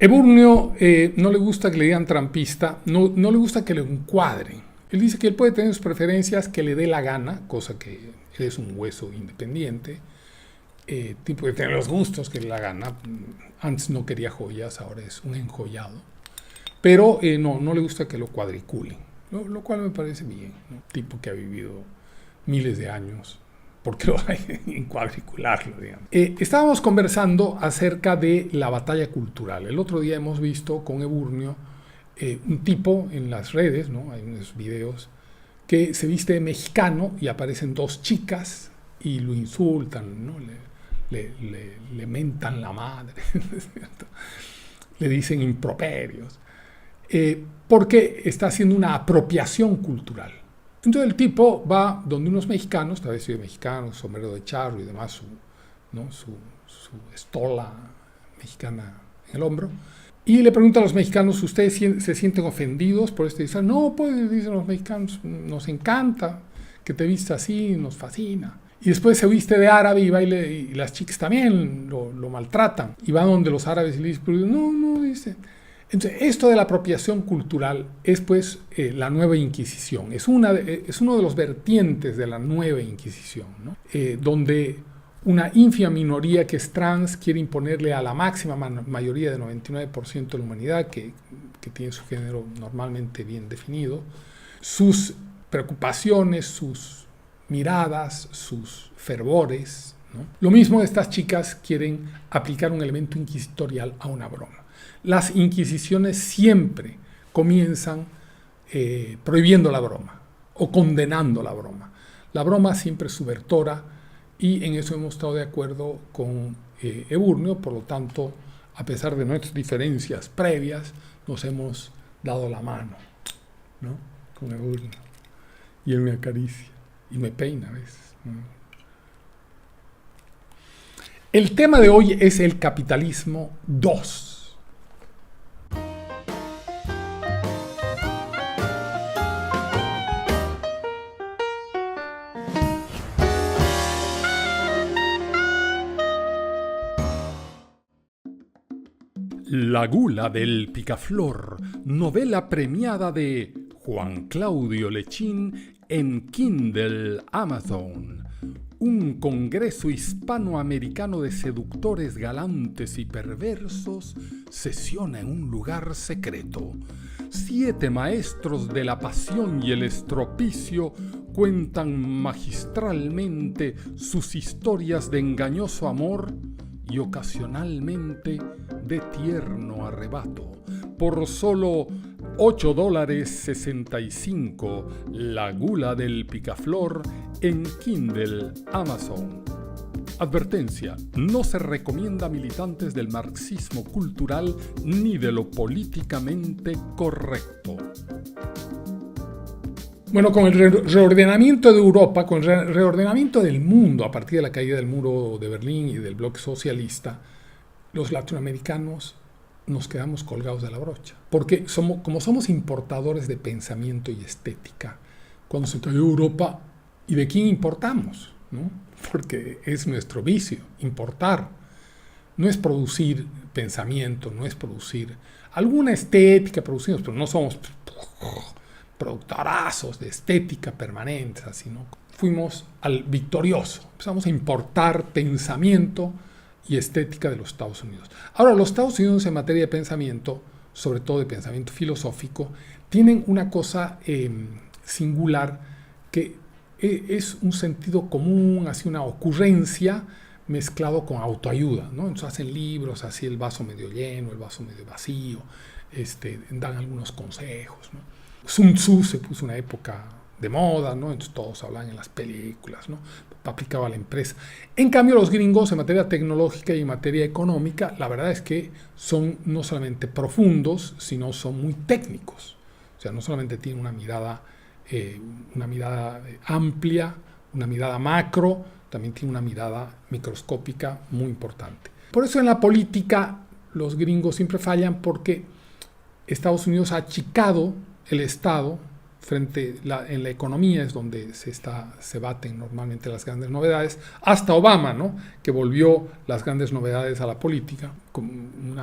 Eburnio no le gusta que le digan trampista, no le gusta que le encuadren. Él dice que él puede tener sus preferencias que le dé la gana, cosa que él es un hueso independiente, tipo de tener los gustos que le da la gana. Antes no quería joyas, ahora es un enjollado. Pero no le gusta que lo cuadriculen, lo cual me parece bien, ¿no? Tipo que ha vivido miles de años, porque lo hay en cuadricularlo, digamos. Estábamos conversando acerca de la batalla cultural. El otro día hemos visto con Eburnio un tipo en las redes, ¿no? Hay unos videos que se viste de mexicano y aparecen dos chicas y lo insultan, ¿no? Le mentan la madre, ¿cierto? Le dicen improperios, porque está haciendo una apropiación cultural. Entonces el tipo va donde unos mexicanos, está vestido de mexicano, sombrero de charro y demás, su estola mexicana en el hombro, y le pregunta a los mexicanos, ¿ustedes se sienten ofendidos por esto? Y dicen, no, pues, dicen los mexicanos, nos encanta que te vistas así, nos fascina. Y después se viste de árabe y baile, y las chicas también lo maltratan. Y va donde los árabes y le dicen, no, dice. Entonces, esto de la apropiación cultural es pues la nueva Inquisición. Es uno de los vertientes de la nueva Inquisición, ¿no? Donde una ínfima minoría que es trans quiere imponerle a la máxima mayoría del 99% de la humanidad, que tiene su género normalmente bien definido, sus preocupaciones, sus miradas, sus fervores, ¿no? Lo mismo estas chicas quieren aplicar un elemento inquisitorial a una broma. Las inquisiciones siempre comienzan prohibiendo la broma o condenando la broma. La broma siempre es subvertora y en eso hemos estado de acuerdo con Eburnio, por lo tanto, a pesar de nuestras diferencias previas, nos hemos dado la mano, ¿no? Con Eburnio. Y él me acaricia y me peina a veces, ¿no? El tema de hoy es el capitalismo 2. La gula del picaflor, novela premiada de Juan Claudio Lechín en Kindle Amazon. Un congreso hispanoamericano de seductores galantes y perversos sesiona en un lugar secreto. 7 maestros de la pasión y el estropicio cuentan magistralmente sus historias de engañoso amor y ocasionalmente de tierno arrebato. Por solo $8.65, La gula del picaflor en Kindle Amazon. Advertencia: no se recomienda a militantes del marxismo cultural ni de lo políticamente correcto. Bueno, con el reordenamiento de Europa, con el reordenamiento del mundo a partir de la caída del muro de Berlín y del bloque socialista, los latinoamericanos nos quedamos colgados de la brocha. Porque como somos importadores de pensamiento y estética, cuando se cayó Europa, ¿y de quién importamos? ¿No? Porque es nuestro vicio, importar. No es producir pensamiento, no es producir alguna estética, producimos, pero no somos productorazos de estética permanentes, así, ¿no? Fuimos al victorioso, empezamos a importar pensamiento y estética de los Estados Unidos. Ahora, los Estados Unidos en materia de pensamiento, sobre todo de pensamiento filosófico, tienen una cosa singular que es un sentido común, así una ocurrencia mezclado con autoayuda, ¿no? Entonces hacen libros, así el vaso medio lleno, el vaso medio vacío, dan algunos consejos, ¿no? Sun Tzu se puso una época de moda, ¿no? Entonces todos hablan en las películas, ¿no? Aplicaba a la empresa. En cambio, los gringos en materia tecnológica y en materia económica, la verdad es que son no solamente profundos, sino son muy técnicos. O sea, no solamente tienen una mirada amplia, una mirada macro, también tienen una mirada microscópica muy importante. Por eso en la política los gringos siempre fallan, porque Estados Unidos ha achicado el Estado en la economía, es donde se baten normalmente las grandes novedades, hasta Obama, ¿no? Que volvió las grandes novedades a la política, con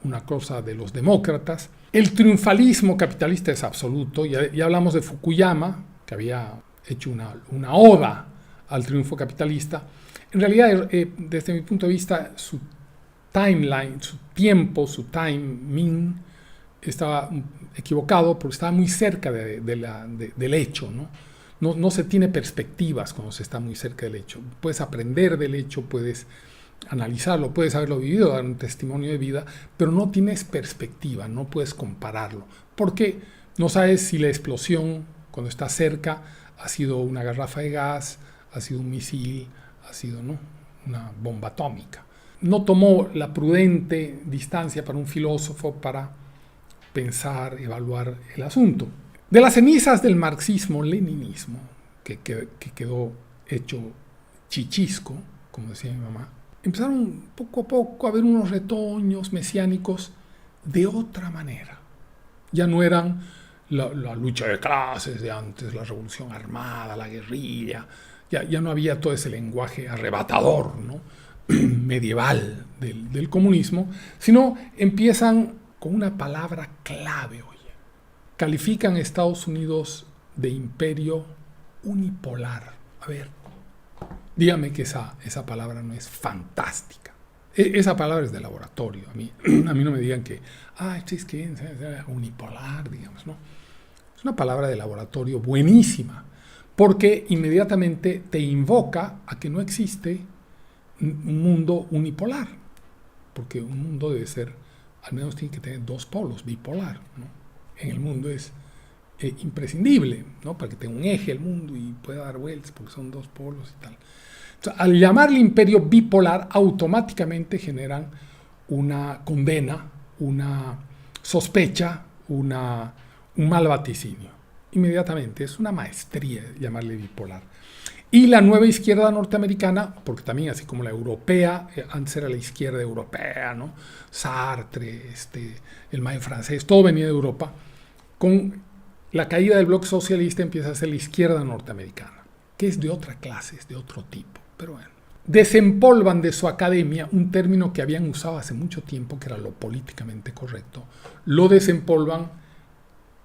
una cosa de los demócratas. El triunfalismo capitalista es absoluto. Ya hablamos de Fukuyama, que había hecho una oda al triunfo capitalista. En realidad, desde mi punto de vista, su timeline, su tiempo, su timing estaba equivocado porque estaba muy cerca del hecho, ¿no? No se tiene perspectivas cuando se está muy cerca del hecho. Puedes aprender del hecho, puedes analizarlo, puedes haberlo vivido, dar un testimonio de vida, pero no tienes perspectiva, no puedes compararlo, porque no sabes si la explosión, cuando está cerca, ha sido una garrafa de gas, ha sido un misil, ha sido, ¿no?, una bomba atómica. No tomó la prudente distancia para un filósofo para pensar, evaluar el asunto. De las cenizas del marxismo-leninismo, que quedó hecho chichisco, como decía mi mamá, empezaron poco a poco a haber unos retoños mesiánicos de otra manera. Ya no eran la lucha de clases de antes, la revolución armada, la guerrilla. Ya no había todo ese lenguaje arrebatador, ¿no?, medieval del comunismo, sino empiezan con una palabra clave, oye. Califican a Estados Unidos de imperio unipolar. A ver, dígame que esa palabra no es fantástica. Esa palabra es de laboratorio. A mí no me digan que, es que es unipolar, digamos, ¿no? Es una palabra de laboratorio buenísima, porque inmediatamente te invoca a que no existe un mundo unipolar, porque un mundo debe ser, al menos tiene que tener dos polos, bipolar, ¿no? En el mundo es imprescindible, ¿no?, para que tenga un eje el mundo y pueda dar vueltas, porque son dos polos y tal. Entonces, al llamarle imperio bipolar, automáticamente generan una condena, una sospecha, un mal vaticinio. Inmediatamente, es una maestría llamarle bipolar. Y la nueva izquierda norteamericana, porque también así como la europea, antes era la izquierda europea, ¿no?, Sartre, el Mayo francés, todo venía de Europa. Con la caída del bloque socialista empieza a ser la izquierda norteamericana, que es de otra clase, es de otro tipo. Pero bueno, desempolvan de su academia un término que habían usado hace mucho tiempo, que era lo políticamente correcto. Lo desempolvan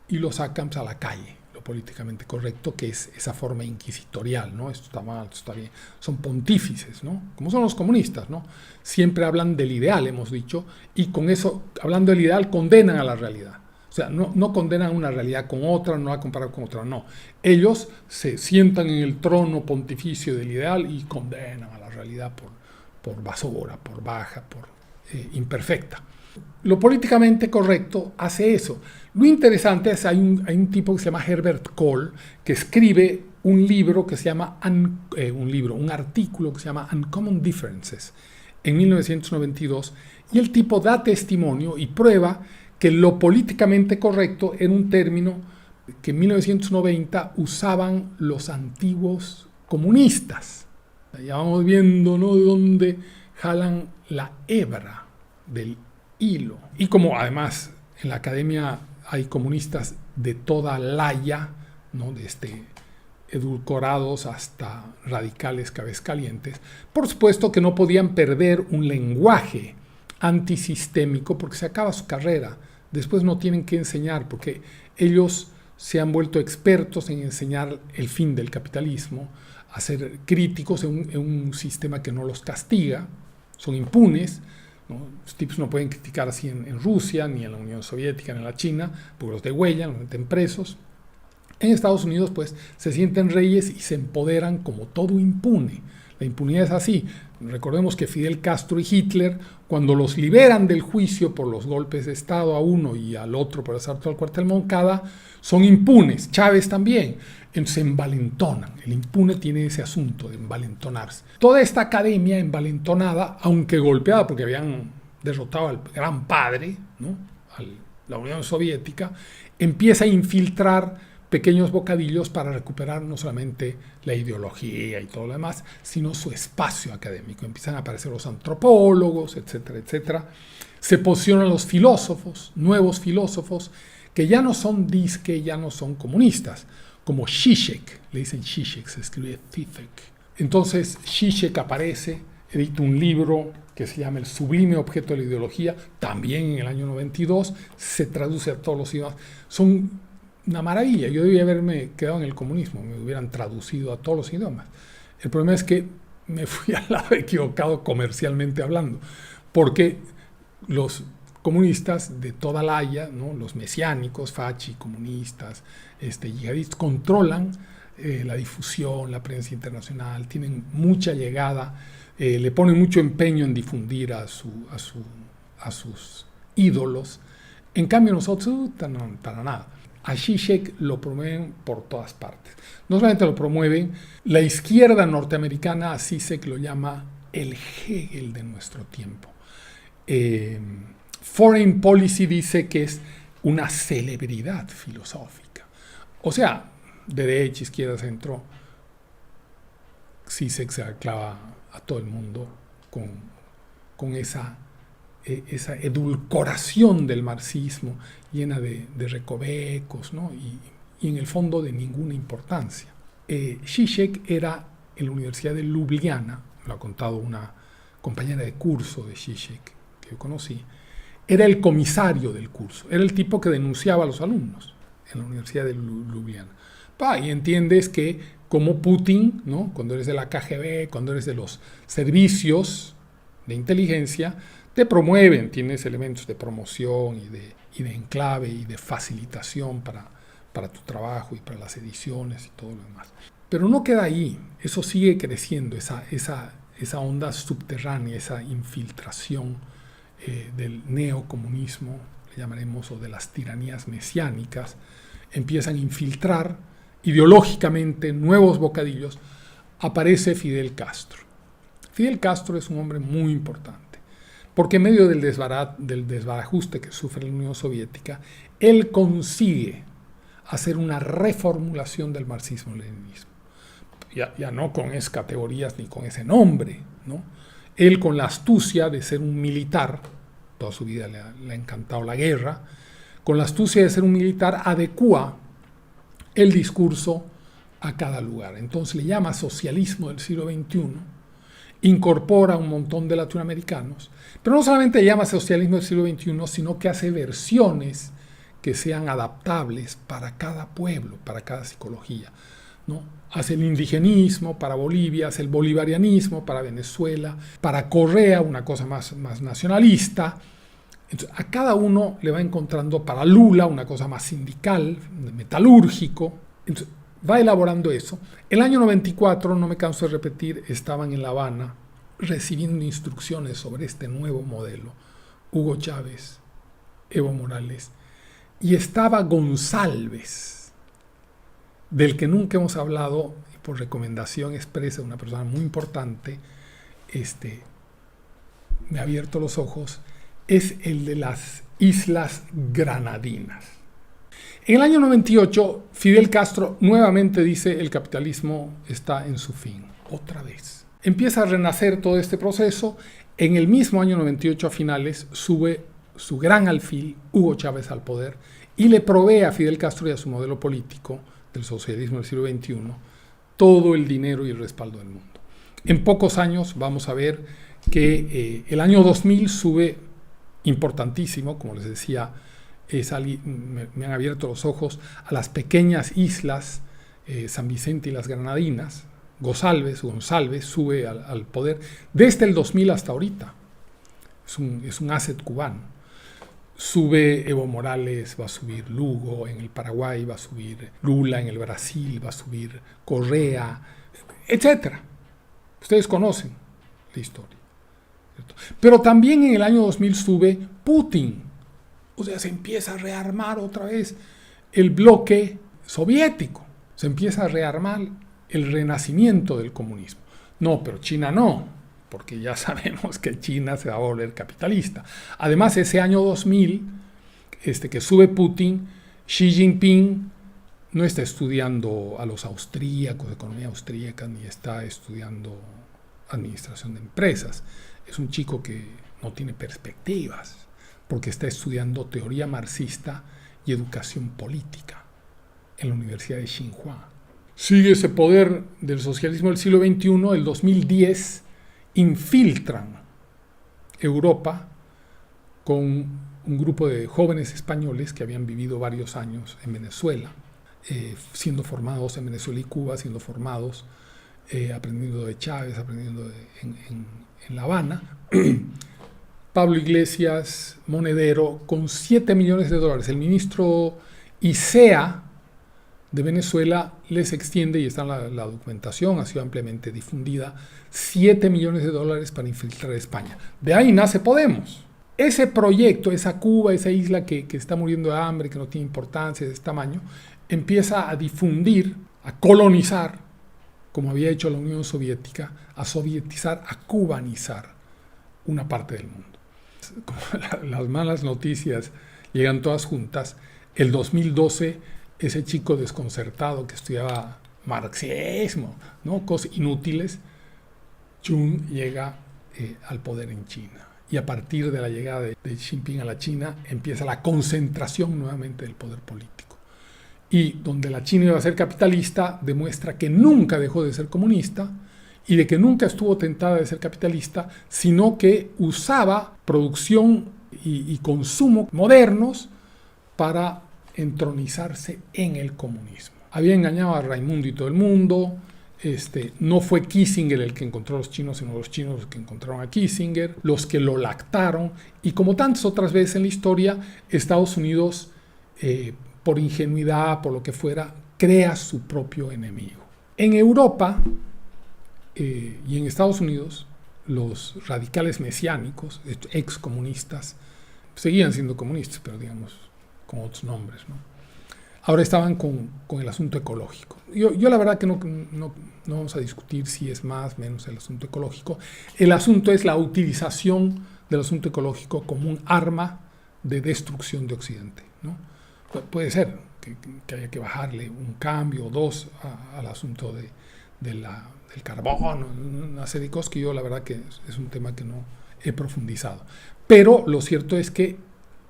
y lo sacan a la calle, lo políticamente correcto, que es esa forma inquisitorial, ¿no? Esto está mal, esto está bien. Son pontífices, ¿no? Como son los comunistas, ¿no? Siempre hablan del ideal, hemos dicho, y con eso, hablando del ideal, condenan a la realidad. O sea, no condenan una realidad con otra, no la comparan con otra, no. Ellos se sientan en el trono pontificio del ideal y condenan a la realidad por basura, por baja, por imperfecta. Lo políticamente correcto hace eso. Lo interesante es, hay un tipo que se llama Herbert Kohl, que escribe un libro que se llama, un artículo que se llama Uncommon Differences, en 1992, y el tipo da testimonio y prueba que lo políticamente correcto era un término que en 1990 usaban los antiguos comunistas. Ya vamos viendo, ¿no?, de dónde jalan la hebra del hilo. Y como además en la academia hay comunistas de toda laya, ¿no?, edulcorados hasta radicales cabezcalientes, por supuesto que no podían perder un lenguaje antisistémico porque se acaba su carrera. Después no tienen que enseñar porque ellos se han vuelto expertos en enseñar el fin del capitalismo, a ser críticos en un sistema que no los castiga, son impunes, ¿no? Los tipos no pueden criticar así en Rusia, ni en la Unión Soviética, ni en la China, porque los degüellan, los meten presos. En Estados Unidos, pues, se sienten reyes y se empoderan como todo impune. La impunidad es así. Recordemos que Fidel Castro y Hitler, cuando los liberan del juicio por los golpes de Estado a uno y al otro por asalto al cuartel Moncada, son impunes. Chávez también. Se envalentonan. El impune tiene ese asunto de envalentonarse. Toda esta academia envalentonada, aunque golpeada porque habían derrotado al gran padre, ¿no?, a la Unión Soviética, empieza a infiltrar pequeños bocadillos para recuperar no solamente la ideología y todo lo demás, sino su espacio académico. Empiezan a aparecer los antropólogos, etcétera, etcétera. Se posicionan los filósofos, nuevos filósofos, que ya no son ya no son comunistas, como Zizek, le dicen Zizek, se escribe Zizek. Entonces Zizek aparece, edita un libro que se llama El sublime objeto de la ideología, también en el año 92, se traduce a todos los idiomas. Son una maravilla. Yo debía haberme quedado en el comunismo, me hubieran traducido a todos los idiomas. El problema es que me fui al lado equivocado comercialmente hablando, porque los comunistas de toda la haya, ¿no? Los mesiánicos, fachi, comunistas, yihadistas, controlan la difusión, la prensa internacional, tienen mucha llegada, le ponen mucho empeño en difundir a sus ídolos. En cambio nosotros, para nada. A Zizek lo promueven por todas partes. No solamente lo promueven, la izquierda norteamericana a Zizek lo llama el Hegel de nuestro tiempo. Foreign Policy dice que es una celebridad filosófica. O sea, derecha, izquierda, centro, Zizek se clava a todo el mundo con esa edulcoración del marxismo llena de recovecos, ¿no? y en el fondo de ninguna importancia. Zizek era en la Universidad de Ljubljana, lo ha contado una compañera de curso de Zizek que yo conocí, era el comisario del curso, era el tipo que denunciaba a los alumnos en la Universidad de Ljubljana. Y entiendes que como Putin, ¿no? Cuando eres de la KGB, cuando eres de los servicios de inteligencia, te promueven, tienes elementos de promoción y de enclave y de facilitación para tu trabajo y para las ediciones y todo lo demás. Pero no queda ahí, eso sigue creciendo, esa onda subterránea, esa infiltración del neocomunismo, le llamaremos, o de las tiranías mesiánicas, empiezan a infiltrar ideológicamente nuevos bocadillos. Aparece Fidel Castro. Fidel Castro es un hombre muy importante, porque en medio del desbarajuste que sufre la Unión Soviética, él consigue hacer una reformulación del marxismo-leninismo. Ya no con esas categorías ni con ese nombre, ¿no? Él, con la astucia de ser un militar, toda su vida le ha encantado la guerra, con la astucia de ser un militar, adecua el discurso a cada lugar. Entonces le llama socialismo del siglo XXI, incorpora un montón de latinoamericanos, pero no solamente llama socialismo del siglo XXI, sino que hace versiones que sean adaptables para cada pueblo, para cada psicología, ¿no? Hace el indigenismo para Bolivia, hace el bolivarianismo para Venezuela, para Correa una cosa más nacionalista. Entonces, a cada uno le va encontrando, para Lula una cosa más sindical, metalúrgico. Entonces, va elaborando eso. El año 94, no me canso de repetir, estaban en La Habana recibiendo instrucciones sobre este nuevo modelo. Hugo Chávez, Evo Morales, y estaba González, del que nunca hemos hablado, por recomendación expresa de una persona muy importante, me ha abierto los ojos, es el de las Islas Granadinas. En el año 98, Fidel Castro nuevamente dice: el capitalismo está en su fin, otra vez. Empieza a renacer todo este proceso. En el mismo año 98, a finales, sube su gran alfil, Hugo Chávez, al poder, y le provee a Fidel Castro y a su modelo político del socialismo del siglo XXI todo el dinero y el respaldo del mundo. En pocos años vamos a ver que el año 2000 sube importantísimo, como les decía, me han abierto los ojos a las pequeñas islas San Vicente y las Granadinas. González sube al poder desde el 2000 hasta ahorita. Es un asset cubano. Sube Evo Morales, va a subir Lugo en el Paraguay, va a subir Lula en el Brasil, va a subir Correa, etc. Ustedes conocen la historia, ¿cierto? Pero también en el año 2000 sube Putin. O sea, se empieza a rearmar otra vez el bloque soviético. Se empieza a rearmar el renacimiento del comunismo. No, pero China no, porque ya sabemos que China se va a volver capitalista. Además, ese año 2000, que sube Putin, Xi Jinping no está estudiando a los austríacos, economía austríaca, ni está estudiando administración de empresas. Es un chico que no tiene perspectivas, porque está estudiando teoría marxista y educación política en la Universidad de Tsinghua. Sigue ese poder del socialismo del siglo XXI, el 2010, infiltran Europa con un grupo de jóvenes españoles que habían vivido varios años en Venezuela, siendo formados en Venezuela y Cuba, siendo formados, aprendiendo de Chávez, aprendiendo en La Habana. Pablo Iglesias, Monedero, con $7 millones. El ministro Isea de Venezuela les extiende, y está en la documentación, ha sido ampliamente difundida, $7 millones para infiltrar a España. De ahí nace Podemos. Ese proyecto, esa Cuba, esa isla que está muriendo de hambre, que no tiene importancia de este tamaño, empieza a difundir, a colonizar, como había hecho la Unión Soviética, a sovietizar, a cubanizar una parte del mundo. Como las malas noticias llegan todas juntas, el 2012, ese chico desconcertado que estudiaba marxismo, ¿no? Cosas inútiles, Jun llega al poder en China. Y a partir de la llegada de Xi Jinping a la China, empieza la concentración nuevamente del poder político. Y donde la China iba a ser capitalista, demuestra que nunca dejó de ser comunista, y de que nunca estuvo tentada de ser capitalista, sino que usaba producción y consumo modernos para entronizarse en el comunismo. Había engañado a Raimundo y todo el mundo. No fue Kissinger el que encontró a los chinos, sino los chinos los que encontraron a Kissinger, los que lo lactaron. Y como tantas otras veces en la historia, Estados Unidos, por ingenuidad, por lo que fuera, crea su propio enemigo. En Europa y en Estados Unidos, los radicales mesiánicos, excomunistas, seguían siendo comunistas, pero digamos con otros nombres, ¿no? Ahora estaban con el asunto ecológico. Yo la verdad que no vamos a discutir si es más o menos el asunto ecológico. El asunto es la utilización del asunto ecológico como un arma de destrucción de Occidente, ¿no? Puede ser que haya que bajarle un cambio o dos al asunto del carbón, una serie de cosas que yo la verdad que es un tema que no he profundizado. Pero lo cierto es que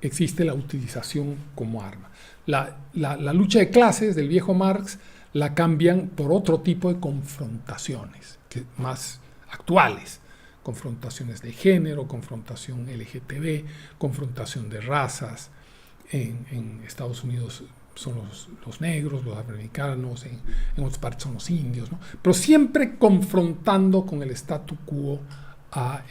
existe la utilización como arma. La lucha de clases del viejo Marx la cambian por otro tipo de confrontaciones más actuales. Confrontaciones de género, confrontación LGTB, confrontación de razas. En Estados Unidos son los negros, los afroamericanos, en otras partes son los indios, ¿no? Pero siempre confrontando con el statu quo a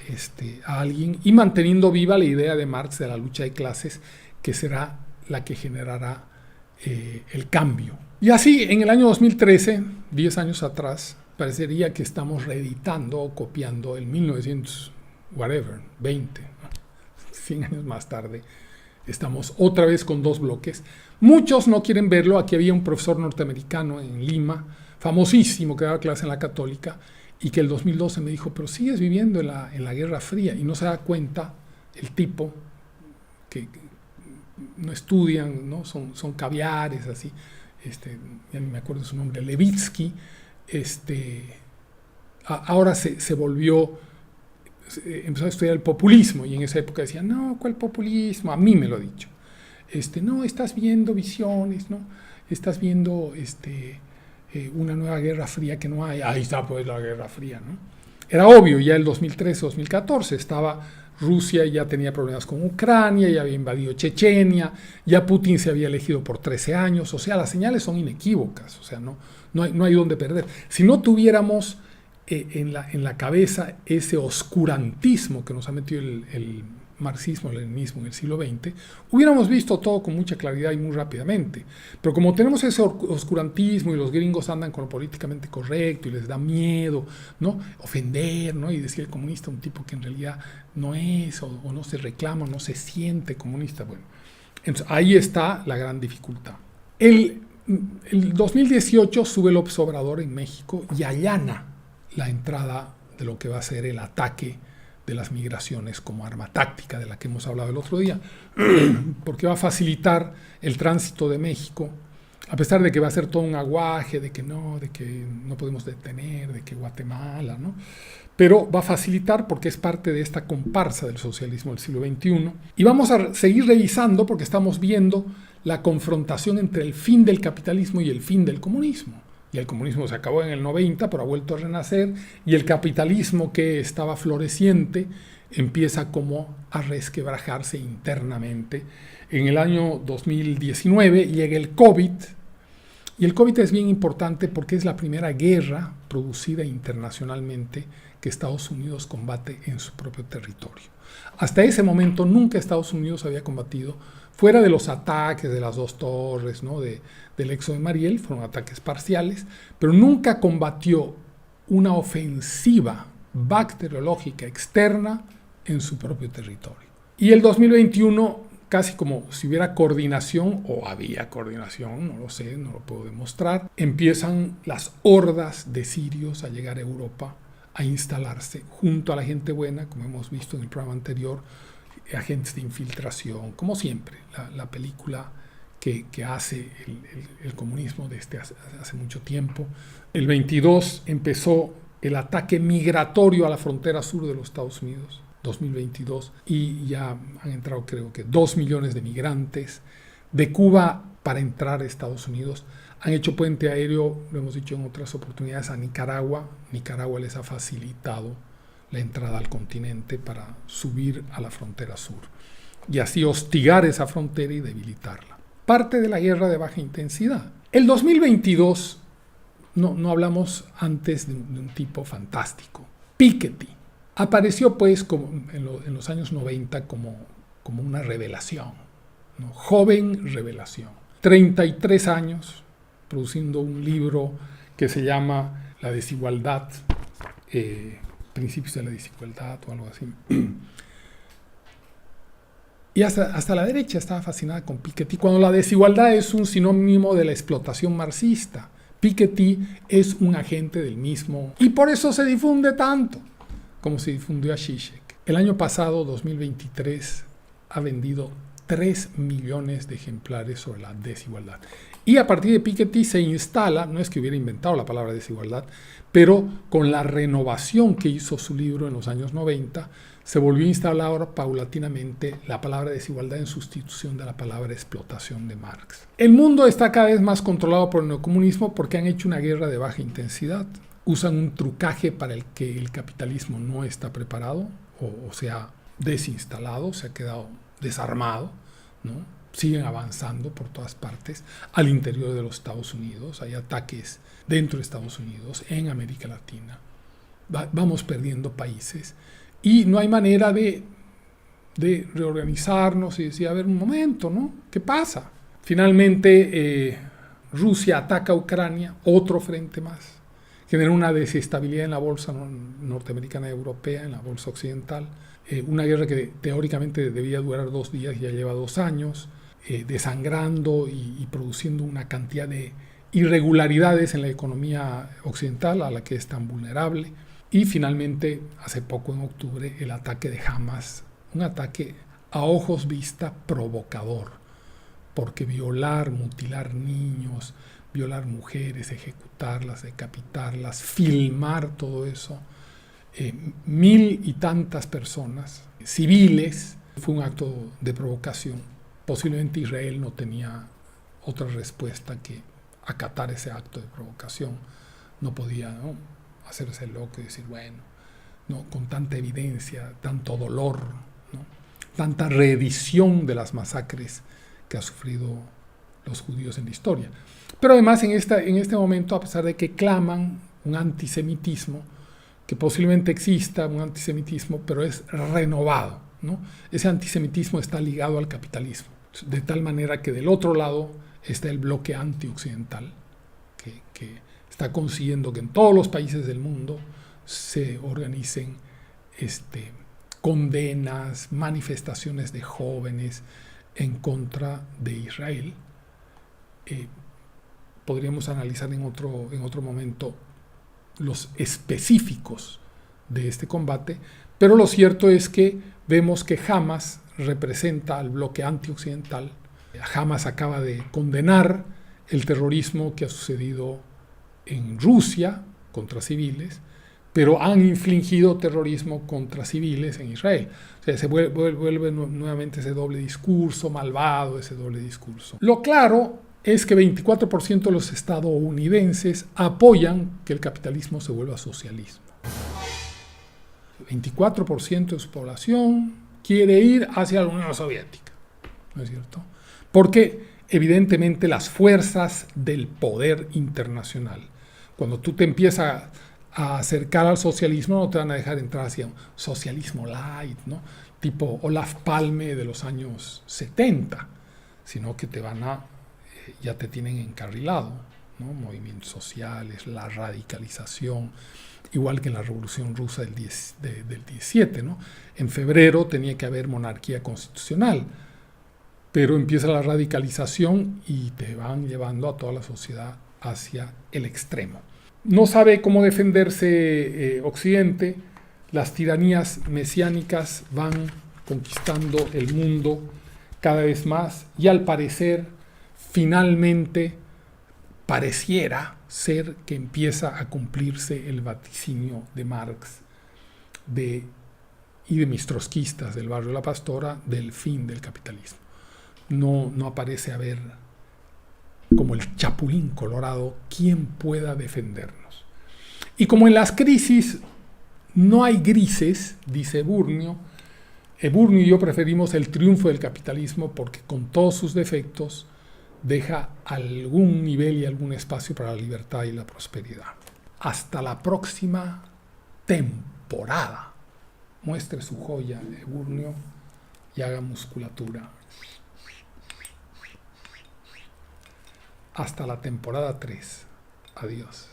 alguien y manteniendo viva la idea de Marx de la lucha de clases, que será la que generará el cambio. Y así, en el año 2013, 10 años atrás, parecería que estamos reeditando o copiando el 1920, ¿no? 100 años más tarde, estamos otra vez con dos bloques. Muchos no quieren verlo. Aquí había un profesor norteamericano en Lima, famosísimo, que daba clase en la Católica, y que el 2012 me dijo, pero sigues viviendo en la Guerra Fría, y no se da cuenta el tipo que no estudian, ¿no? Son caviares, así, ya ni me acuerdo su nombre, Levitsky, ahora se volvió, empezó a estudiar el populismo, y en esa época decía, no, ¿cuál populismo? A mí me lo ha dicho. No, estás viendo visiones, ¿no? Estás viendo una nueva Guerra Fría que no hay. Ahí está pues la Guerra Fría, ¿no? Era obvio, ya el 2013-2014 estaba Rusia, ya tenía problemas con Ucrania, ya había invadido Chechenia, ya Putin se había elegido por 13 años, o sea, las señales son inequívocas, o sea, no hay dónde perder. Si no tuviéramos en la cabeza ese oscurantismo que nos ha metido el marxismo, el leninismo en el siglo XX, hubiéramos visto todo con mucha claridad y muy rápidamente. Pero como tenemos ese oscurantismo y los gringos andan con lo políticamente correcto y les da miedo, ¿no? Ofender, ¿no? Y decir el comunista un tipo que en realidad no es o no se reclama, no se siente comunista. Bueno, entonces ahí está la gran dificultad. El 2018 sube López Obrador en México y allana la entrada de lo que va a ser el ataque de las migraciones como arma táctica, de la que hemos hablado el otro día, porque va a facilitar el tránsito de México, a pesar de que va a ser todo un aguaje, de que no podemos detener, de que Guatemala, ¿no? Pero va a facilitar porque es parte de esta comparsa del socialismo del siglo XXI. Y vamos a seguir revisando porque estamos viendo la confrontación entre el fin del capitalismo y el fin del comunismo. y el comunismo se acabó en el 90, pero ha vuelto a renacer, y el capitalismo que estaba floreciente empieza como a resquebrajarse internamente. En el año 2019 llega el COVID, y el COVID es bien importante porque es la primera guerra producida internacionalmente que Estados Unidos combate en su propio territorio. Hasta ese momento nunca Estados Unidos había combatido, fuera de los ataques de las dos torres, ¿no? Del éxodo de Mariel, fueron ataques parciales, pero nunca combatió una ofensiva bacteriológica externa en su propio territorio. Y el 2021, casi como si hubiera coordinación, o había coordinación, no lo sé, no lo puedo demostrar, empiezan las hordas de sirios a llegar a Europa, a instalarse junto a la gente buena, como hemos visto en el programa anterior, agentes de infiltración, como siempre, la película que hace el comunismo desde hace mucho tiempo. El 22 empezó el ataque migratorio a la frontera sur de los Estados Unidos, 2022, y ya han entrado creo que 2 millones de migrantes de Cuba para entrar a Estados Unidos. Han hecho puente aéreo, lo hemos dicho en otras oportunidades, a Nicaragua. Nicaragua les ha facilitado la entrada al continente para subir a la frontera sur y así hostigar esa frontera y debilitarla. Parte de la guerra de baja intensidad. El 2022, no hablamos antes de un tipo fantástico, Piketty. Apareció pues como en los años 90 como una revelación, ¿no? Joven revelación. 33 años, produciendo un libro que se llama La desigualdad, Principios de la desigualdad o algo así. Y hasta la derecha estaba fascinada con Piketty, cuando la desigualdad es un sinónimo de la explotación marxista. Piketty es un agente del mismo, y por eso se difunde tanto como se difundió a Zizek. El año pasado, 2023, ha vendido 3 millones de ejemplares sobre la desigualdad. Y a partir de Piketty se instala, no es que hubiera inventado la palabra desigualdad, pero con la renovación que hizo su libro en los años 90, se volvió a instalar ahora paulatinamente la palabra desigualdad en sustitución de la palabra explotación de Marx. El mundo está cada vez más controlado por el neocomunismo porque han hecho una guerra de baja intensidad. Usan un trucaje para el que el capitalismo no está preparado o se ha desinstalado, se ha quedado desarmado, ¿no? Siguen avanzando por todas partes al interior de los Estados Unidos. Hay ataques dentro de Estados Unidos, en América Latina. Vamos perdiendo países y no hay manera de reorganizarnos y decir, a ver, un momento, ¿no? ¿Qué pasa? Finalmente, Rusia ataca a Ucrania, otro frente más. Genera una desestabilidad en la bolsa norteamericana y europea, en la bolsa occidental. Una guerra que teóricamente debía durar 2 días, ya lleva 2 años, desangrando y produciendo una cantidad de irregularidades en la economía occidental a la que es tan vulnerable. Y finalmente, hace poco en octubre, el ataque de Hamas, un ataque a ojos vista provocador, porque violar, mutilar niños, violar mujeres, ejecutarlas, decapitarlas, filmar todo eso, 1000 y tantas personas civiles, fue un acto de provocación. Posiblemente Israel no tenía otra respuesta que acatar ese acto de provocación. No podía, ¿no?, hacerse loco y decir, bueno, ¿no?, con tanta evidencia, tanto dolor, ¿no?, tanta reedición de las masacres que ha sufrido los judíos en la historia. Pero además en este momento, a pesar de que claman un antisemitismo, que posiblemente exista un antisemitismo, pero es renovado, ¿no? Ese antisemitismo está ligado al capitalismo, de tal manera que del otro lado está el bloque antioccidental, que está consiguiendo que en todos los países del mundo se organicen condenas, manifestaciones de jóvenes en contra de Israel. Podríamos analizar en otro momento los específicos de este combate, pero lo cierto es que vemos que Hamas representa al bloque antioccidental. Hamas acaba de condenar el terrorismo que ha sucedido en Rusia contra civiles, pero han infligido terrorismo contra civiles en Israel. O sea, se vuelve nuevamente ese doble discurso malvado, ese doble discurso. Lo claro es que 24% de los estadounidenses apoyan que el capitalismo se vuelva socialismo. 24% de su población quiere ir hacia la Unión Soviética, ¿no es cierto? Porque evidentemente las fuerzas del poder internacional, cuando tú te empiezas a acercar al socialismo, no te van a dejar entrar hacia un socialismo light, ¿no? Tipo Olaf Palme de los años 70, sino que te van a, ya te tienen encarrilado, ¿no? Movimientos sociales, la radicalización, igual que en la Revolución Rusa del 17, ¿no? En febrero tenía que haber monarquía constitucional, pero empieza la radicalización y te van llevando a toda la sociedad hacia el extremo. No sabe cómo defenderse Occidente, las tiranías mesiánicas van conquistando el mundo cada vez más y al parecer, finalmente, pareciera ser que empieza a cumplirse el vaticinio de Marx y de mis trotskistas del barrio La Pastora del fin del capitalismo. No aparece haber, como el chapulín colorado, quien pueda defendernos. Y como en las crisis no hay grises, dice Burnio, Burnio y yo preferimos el triunfo del capitalismo porque con todos sus defectos deja algún nivel y algún espacio para la libertad y la prosperidad. Hasta la próxima temporada. Muestre su joya, Burnio, y haga musculatura. Hasta la temporada 3. Adiós.